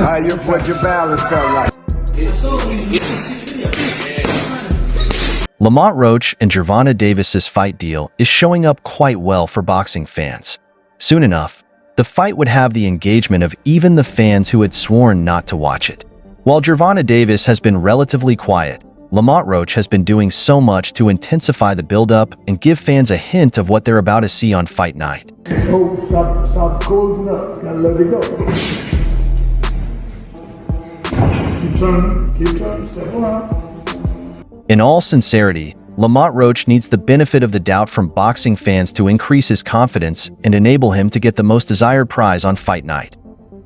What your balance felt like. Lamont Roach and Gervonta Davis's fight deal is showing up quite well for boxing fans. Soon enough, the fight would have the engagement of even the fans who had sworn not to watch it. While Gervonta Davis has been relatively quiet, Lamont Roach has been doing so much to intensify the build-up and give fans a hint of what they're about to see on fight night. Oh, stop closing up. Gotta let it go. Keep turning, step around. In all sincerity, Lamont Roach needs the benefit of the doubt from boxing fans to increase his confidence and enable him to get the most desired prize on fight night.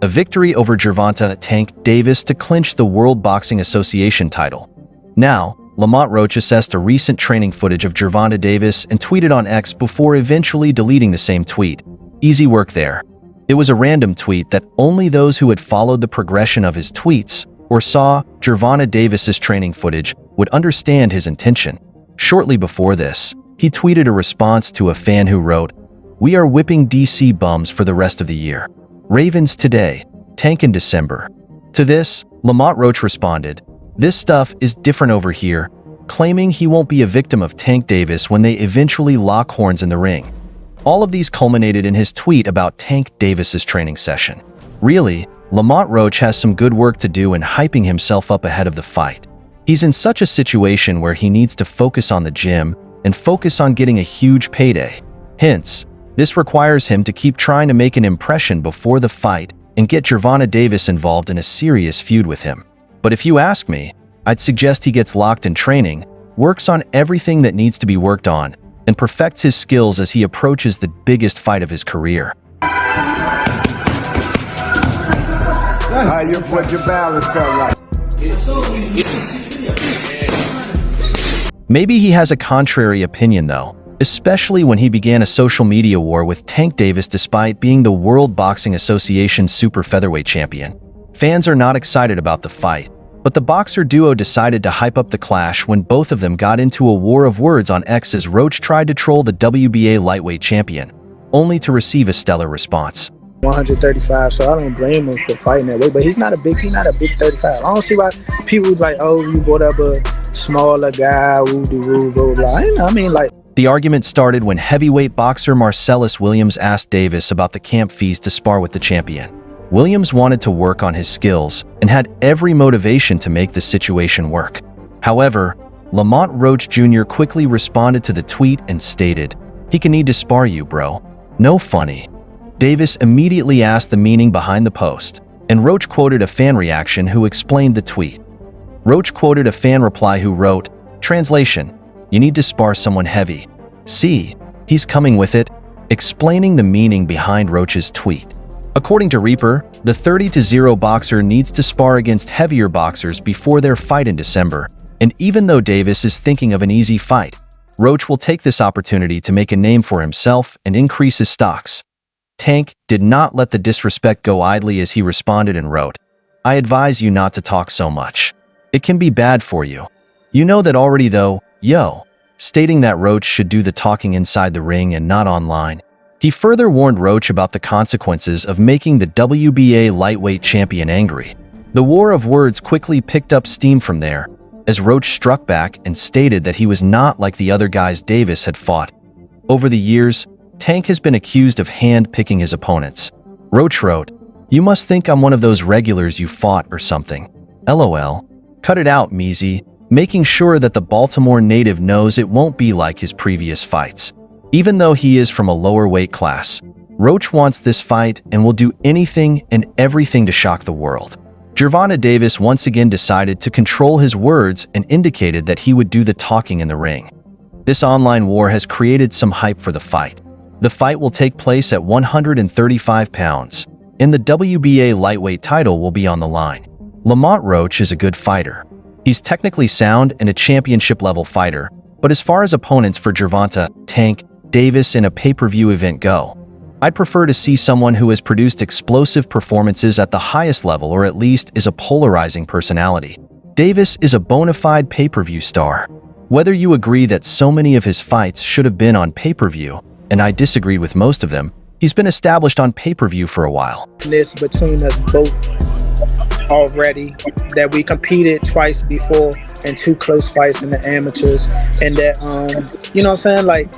A victory over Gervonta Davis to clinch the World Boxing Association title. Now, Lamont Roach assessed a recent training footage of Gervonta Davis and tweeted on X before eventually deleting the same tweet. Easy work there. It was a random tweet that only those who had followed the progression of his tweets or saw Gervonta Davis's training footage would understand his intention. Shortly before this, he tweeted a response to a fan who wrote, "We are whipping DC bums for the rest of the year. Ravens today, Tank in December." To this, Lamont Roach responded, "This stuff is different over here," claiming he won't be a victim of Tank Davis when they eventually lock horns in the ring. All of these culminated in his tweet about Tank Davis's training session. Really, Lamont Roach has some good work to do in hyping himself up ahead of the fight. He's in such a situation where he needs to focus on the gym and focus on getting a huge payday. Hence, this requires him to keep trying to make an impression before the fight and get Gervonta Davis involved in a serious feud with him. But if you ask me, I'd suggest he gets locked in training, works on everything that needs to be worked on, and perfects his skills as he approaches the biggest fight of his career. What your balance felt like. Maybe he has a contrary opinion though, especially when he began a social media war with Tank Davis despite being the World Boxing Association super featherweight champion. Fans are not excited about the fight, but the boxer duo decided to hype up the clash when both of them got into a war of words on X as Roach tried to troll the WBA lightweight champion, only to receive a stellar response. 135, so I don't blame him for fighting that way, but he's not a big 35. I don't see why people like, oh, you brought up a smaller guy, woo-de-woo, blah, blah, blah. I mean, like... The argument started when heavyweight boxer Marcellus Williams asked Davis about the camp fees to spar with the champion. Williams wanted to work on his skills and had every motivation to make the situation work. However, Lamont Roach Jr. quickly responded to the tweet and stated, "He can need to spar you, bro. No funny." Davis immediately asked the meaning behind the post, and Roach quoted a fan reaction who explained the tweet. Roach quoted a fan reply who wrote, "Translation, you need to spar someone heavy. See, he's coming with it," explaining the meaning behind Roach's tweet. According to Reaper, the 30-0 boxer needs to spar against heavier boxers before their fight in December, and even though Davis is thinking of an easy fight, Roach will take this opportunity to make a name for himself and increase his stocks. Tank did not let the disrespect go idly as he responded and wrote, "I advise you not to talk so much. It can be bad for you. You know that already though, yo," stating that Roach should do the talking inside the ring and not online. He further warned Roach about the consequences of making the WBA lightweight champion angry. The war of words quickly picked up steam from there, as Roach struck back and stated that he was not like the other guys Davis had fought. Over the years, Tank has been accused of hand-picking his opponents. Roach wrote, "You must think I'm one of those regulars you fought or something. LOL. Cut it out, Measy," making sure that the Baltimore native knows it won't be like his previous fights. Even though he is from a lower weight class, Roach wants this fight and will do anything and everything to shock the world. Gervonta Davis once again decided to control his words and indicated that he would do the talking in the ring. This online war has created some hype for the fight. The fight will take place at 135 pounds, and the WBA lightweight title will be on the line. Lamont Roach is a good fighter. He's technically sound and a championship-level fighter, but as far as opponents for Gervonta Tank Davis in a pay-per-view event go, I'd prefer to see someone who has produced explosive performances at the highest level or at least is a polarizing personality. Davis is a bona fide pay-per-view star. Whether you agree that so many of his fights should have been on pay-per-view, and I disagree with most of them, he's been established on pay-per-view for a while. This between us both already, that we competed twice before in 2 close fights in the amateurs, and that, you know what I'm saying? Like,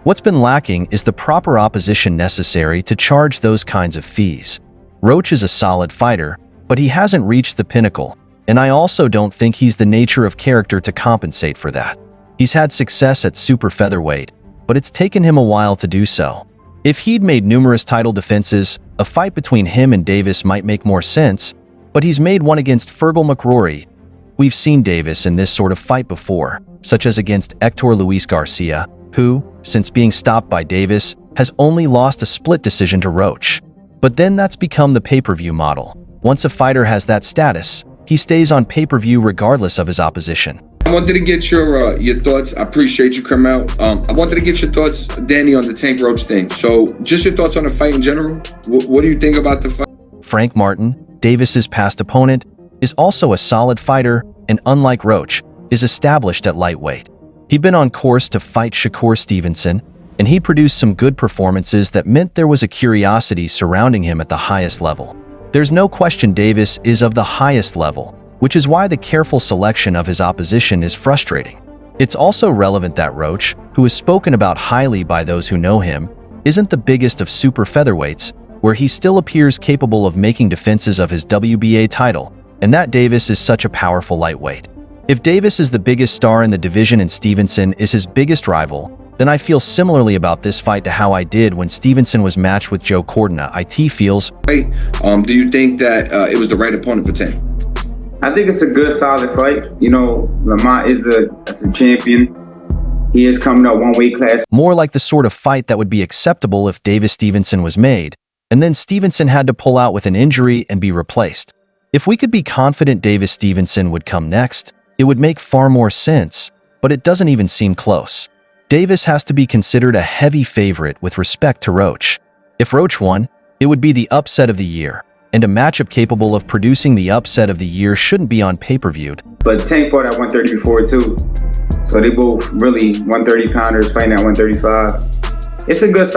What's been lacking is the proper opposition necessary to charge those kinds of fees. Roach is a solid fighter, but he hasn't reached the pinnacle, and I also don't think he's the nature of character to compensate for that. He's had success at super featherweight, but it's taken him a while to do so. If he'd made numerous title defenses, a fight between him and Davis might make more sense, but he's made one against Fergal McRory. We've seen Davis in this sort of fight before, such as against Hector Luis Garcia, who, since being stopped by Davis, has only lost a split decision to Roach. But then that's become the pay-per-view model. Once a fighter has that status, he stays on pay-per-view regardless of his opposition. I wanted to get your thoughts. I appreciate you coming out. I wanted to get your thoughts, Danny, on the Tank Roach thing. So just your thoughts on the fight in general. What do you think about the fight? Frank Martin, Davis's past opponent, is also a solid fighter and, unlike Roach, is established at lightweight. He'd been on course to fight Shakur Stevenson, and he produced some good performances that meant there was a curiosity surrounding him at the highest level. There's no question Davis is of the highest level, which is why the careful selection of his opposition is frustrating. It's also relevant that Roach, who is spoken about highly by those who know him, isn't the biggest of super featherweights, where he still appears capable of making defenses of his WBA title, and that Davis is such a powerful lightweight. If Davis is the biggest star in the division and Stevenson is his biggest rival, then I feel similarly about this fight to how I did when Stevenson was matched with Joe Cordina. It feels... Do you think that it was the right opponent for Tank? I think it's a good, solid fight. You know, Lamont is a champion. He is coming up one weight class. More like the sort of fight that would be acceptable if Davis-Stevenson was made, and then Stevenson had to pull out with an injury and be replaced. If we could be confident Davis-Stevenson would come next, it would make far more sense, but it doesn't even seem close. Davis has to be considered a heavy favorite with respect to Roach. If Roach won, it would be the upset of the year, and a matchup capable of producing the upset of the year shouldn't be on pay-per-viewed. But Tank fought at 130 before too, so they both really 130 pounders fighting at 135. It's a good,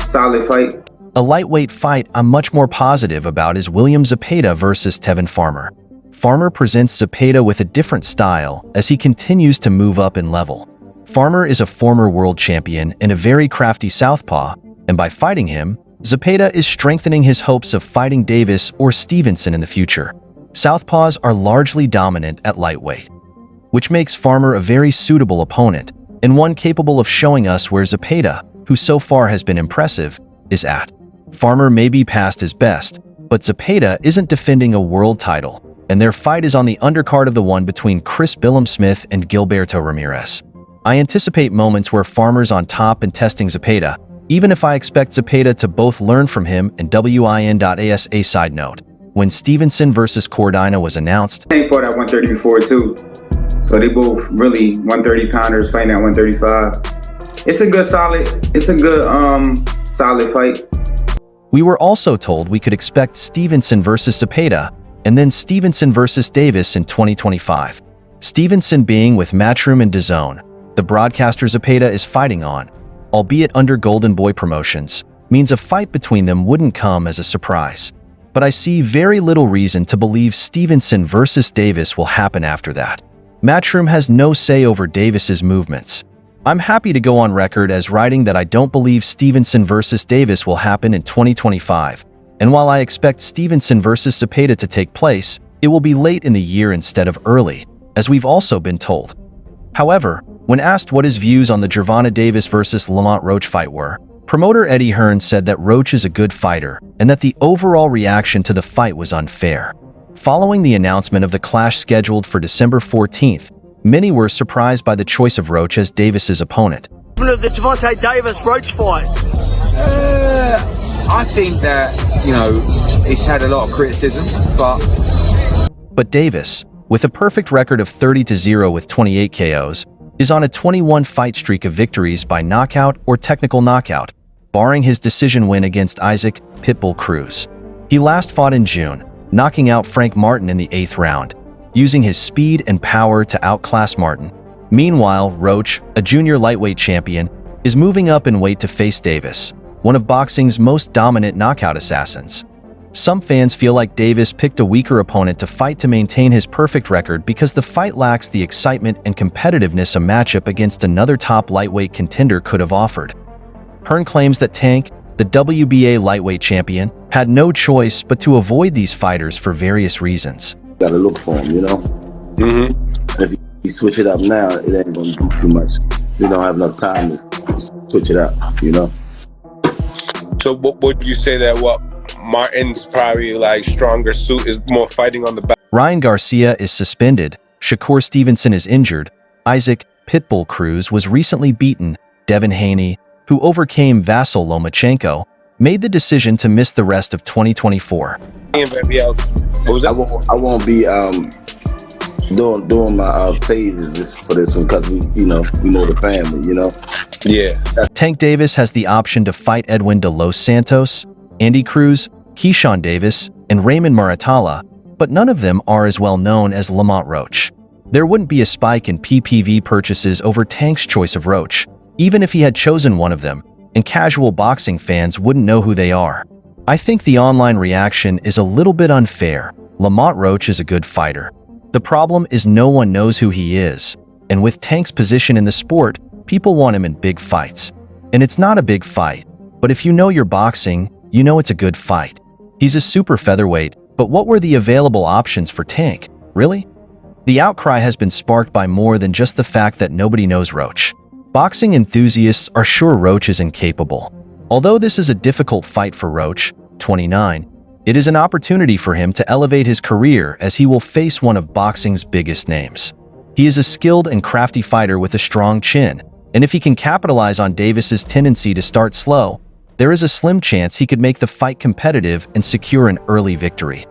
solid fight. A lightweight fight I'm much more positive about is William Zepeda versus Tevin Farmer. Farmer presents Zepeda with a different style as he continues to move up in level. Farmer is a former world champion and a very crafty southpaw, and by fighting him, Zepeda is strengthening his hopes of fighting Davis or Stevenson in the future. Southpaws are largely dominant at lightweight, which makes Farmer a very suitable opponent, and one capable of showing us where Zepeda, who so far has been impressive, is at. Farmer may be past his best, but Zepeda isn't defending a world title, and their fight is on the undercard of the one between Chris Billam-Smith and Gilberto Ramirez. I anticipate moments where Farmer's on top and testing Zepeda, even if I expect Zepeda to both learn from him and win.as. A side note, when Stevenson versus Cordina was announced, Tank fought at 130 before too, so they both really 130 pounders fighting at 135. It's a good, solid fight. we were also told we could expect Stevenson versus Zepeda, and then Stevenson versus Davis in 2025. Stevenson being with Matchroom and DAZN, the broadcaster Zepeda is fighting on, albeit under Golden Boy Promotions, means a fight between them wouldn't come as a surprise. But I see very little reason to believe Stevenson versus Davis will happen after that. Matchroom has no say over Davis's movements. I'm happy to go on record as writing that I don't believe Stevenson versus Davis will happen in 2025. And while I expect Stevenson versus Zepeda to take place, it will be late in the year instead of early, as we've also been told. However, when asked what his views on the Gervonta Davis versus Lamont Roach fight were, promoter Eddie Hearn said that Roach is a good fighter and that the overall reaction to the fight was unfair. Following the announcement of the clash scheduled for December 14th, many were surprised by the choice of Roach as Davis's opponent. Of the Gervonta Davis-Roach fight. I think that, it's had a lot of criticism, But Davis, with a perfect record of 30-0 with 28 KOs, is on a 21-fight streak of victories by knockout or technical knockout, barring his decision win against Isaac "Pitbull" Cruz. He last fought in June, knocking out Frank Martin in the 8th round, using his speed and power to outclass Martin. Meanwhile, Roach, a junior lightweight champion, is moving up in weight to face Davis, one of boxing's most dominant knockout assassins. Some fans feel like Davis picked a weaker opponent to fight to maintain his perfect record because the fight lacks the excitement and competitiveness a matchup against another top lightweight contender could have offered. Hearn claims that Tank, the WBA lightweight champion, had no choice but to avoid these fighters for various reasons. Gotta look for him, you know? Mm-hmm. If you switch it up now, it ain't gonna do too much. We don't have enough time to switch it up, you know? So what would you say that Martin's probably like stronger suit is more fighting on the back? Ryan Garcia is suspended, Shakur Stevenson is injured, Isaac Pitbull Cruz was recently beaten, Devin Haney, who overcame Vasyl Lomachenko, made the decision to miss the rest of 2024. I won't be doing my phases for this one because we know the family, you know? Yeah. Tank Davis has the option to fight Edwin de Los Santos, Andy Cruz, Keyshawn Davis, and Raymond Muratalla, but none of them are as well known as Lamont Roach. There wouldn't be a spike in PPV purchases over Tank's choice of Roach, even if he had chosen one of them, and casual boxing fans wouldn't know who they are. I think the online reaction is a little bit unfair. Lamont Roach is a good fighter. The problem is no one knows who he is, and with Tank's position in the sport, people want him in big fights. And it's not a big fight, but if you know your boxing, you know it's a good fight. He's a super featherweight, but what were the available options for Tank, really? The outcry has been sparked by more than just the fact that nobody knows Roach. Boxing enthusiasts are sure Roach is incapable. Although this is a difficult fight for Roach, 29, it is an opportunity for him to elevate his career as he will face one of boxing's biggest names. He is a skilled and crafty fighter with a strong chin, and if he can capitalize on Davis's tendency to start slow, there is a slim chance he could make the fight competitive and secure an early victory.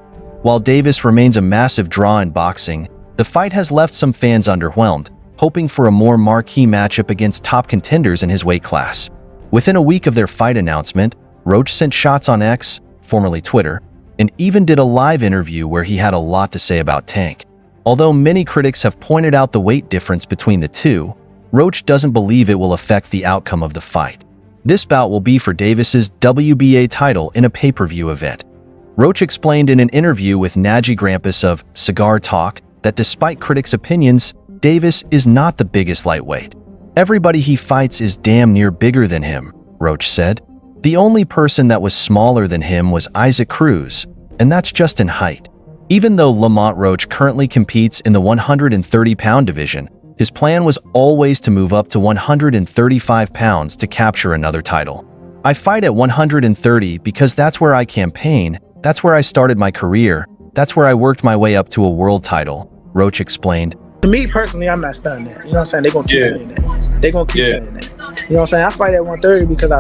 While Davis remains a massive draw in boxing, the fight has left some fans underwhelmed, hoping for a more marquee matchup against top contenders in his weight class. Within a week of their fight announcement, Roach sent shots on X, formerly Twitter, and even did a live interview where he had a lot to say about Tank. Although many critics have pointed out the weight difference between the two, Roach doesn't believe it will affect the outcome of the fight. This bout will be for Davis's WBA title in a pay-per-view event. Roach explained in an interview with Naji Grampus of Cigar Talk that despite critics' opinions, Davis is not the biggest lightweight. Everybody he fights is damn near bigger than him, Roach said. The only person that was smaller than him was Isaac Cruz, and that's just in height. Even though Lamont Roach currently competes in the 130-pound division, his plan was always to move up to 135 pounds to capture another title. I fight at 130 because that's where I campaign, that's where I started my career, that's where I worked my way up to a world title, Roach explained. To me personally, I'm not stunned that. You know what I'm saying? They're gonna keep saying that. They're gonna keep saying that. You know what I'm saying? I fight at 130 because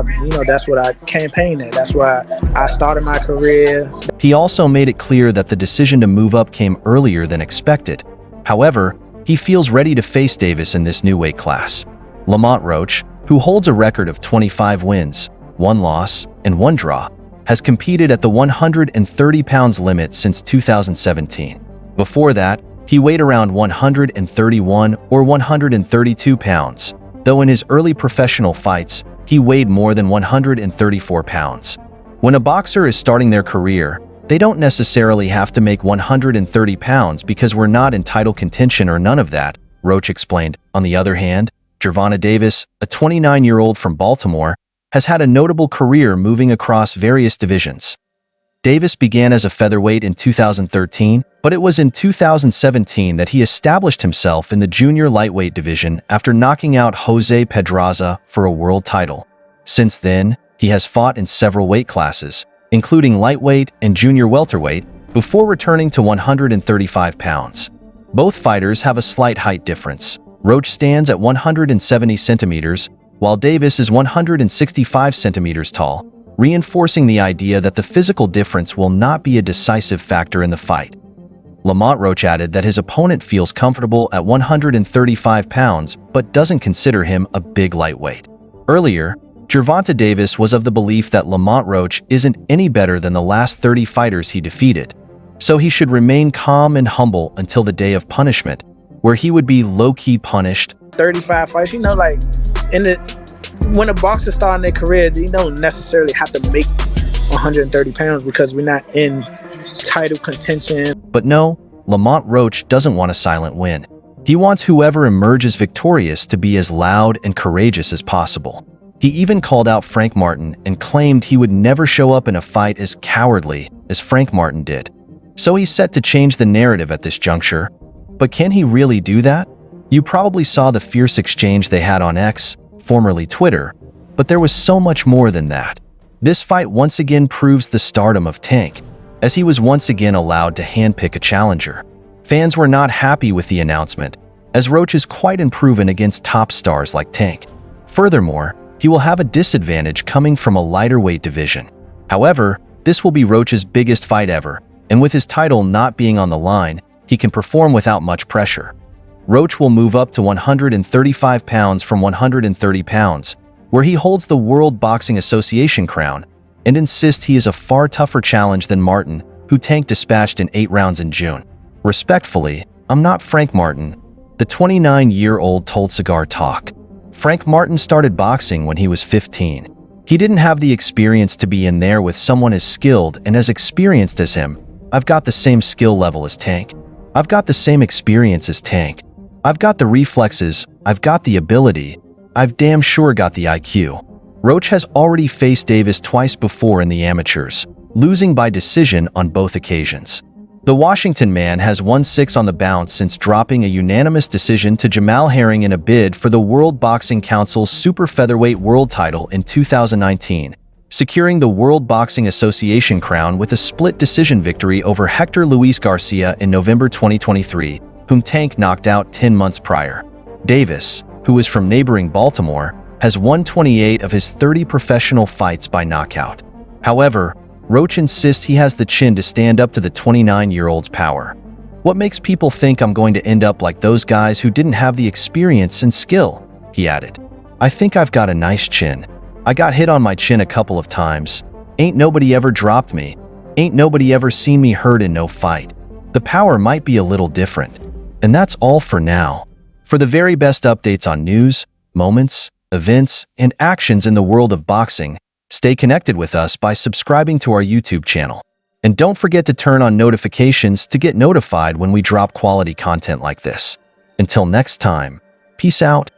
that's what I campaigned at. That's why I started my career. He also made it clear that the decision to move up came earlier than expected. However, he feels ready to face Davis in this new weight class. Lamont Roach, who holds a record of 25 wins, 1 loss, and 1 draw, has competed at the 130 pounds limit since 2017. Before that, he weighed around 131 or 132 pounds, though in his early professional fights, he weighed more than 134 pounds. When a boxer is starting their career, they don't necessarily have to make 130 pounds because we're not in title contention or none of that, Roach explained. On the other hand, Gervonta Davis, a 29-year-old from Baltimore, has had a notable career moving across various divisions. Davis began as a featherweight in 2013, but it was in 2017 that he established himself in the junior lightweight division after knocking out Jose Pedraza for a world title. Since then, he has fought in several weight classes, including lightweight and junior welterweight, before returning to 135 pounds. Both fighters have a slight height difference. Roach stands at 170 centimeters, while Davis is 165 centimeters tall, reinforcing the idea that the physical difference will not be a decisive factor in the fight. Lamont Roach added that his opponent feels comfortable at 135 pounds but doesn't consider him a big lightweight. Earlier, Gervonta Davis was of the belief that Lamont Roach isn't any better than the last 30 fighters he defeated, so he should remain calm and humble until the day of punishment, where he would be low-key punished. 35 fights, when a boxer starting their career, they don't necessarily have to make 130 pounds because we're not in title contention. But no, Lamont Roach doesn't want a silent win. He wants whoever emerges victorious to be as loud and courageous as possible. He even called out Frank Martin and claimed he would never show up in a fight as cowardly as Frank Martin did. So he's set to change the narrative at this juncture. But can he really do that? You probably saw the fierce exchange they had on X, formerly Twitter, but there was so much more than that. This fight once again proves the stardom of Tank, as he was once again allowed to handpick a challenger. Fans were not happy with the announcement, as Roach is quite improving against top stars like Tank. Furthermore, he will have a disadvantage coming from a lighter weight division. However, this will be Roach's biggest fight ever, and with his title not being on the line, he can perform without much pressure. Roach will move up to 135 pounds from 130 pounds, where he holds the World Boxing Association crown, and insists he is a far tougher challenge than Martin, who Tank dispatched in 8 rounds in June. Respectfully, I'm not Frank Martin, the 29-year-old told Cigar Talk. Frank Martin started boxing when he was 15. He didn't have the experience to be in there with someone as skilled and as experienced as him. I've got the same skill level as Tank. I've got the same experience as Tank. I've got the reflexes, I've got the ability, I've damn sure got the IQ. Roach has already faced Davis twice before in the amateurs, losing by decision on both occasions. The Washington man has won 6 on the bounce since dropping a unanimous decision to Jamal Herring in a bid for the World Boxing Council's super featherweight world title in 2019, securing the World Boxing Association crown with a split decision victory over Hector Luis Garcia in November 2023, whom Tank knocked out 10 months prior. Davis, who is from neighboring Baltimore, has won 28 of his 30 professional fights by knockout. However, Roach insists he has the chin to stand up to the 29-year-old's power. What makes people think I'm going to end up like those guys who didn't have the experience and skill? He added. I think I've got a nice chin. I got hit on my chin a couple of times. Ain't nobody ever dropped me. Ain't nobody ever seen me hurt in no fight. The power might be a little different. And that's all for now. For the very best updates on news, moments, events, and actions in the world of boxing, stay connected with us by subscribing to our YouTube channel. And don't forget to turn on notifications to get notified when we drop quality content like this. Until next time, peace out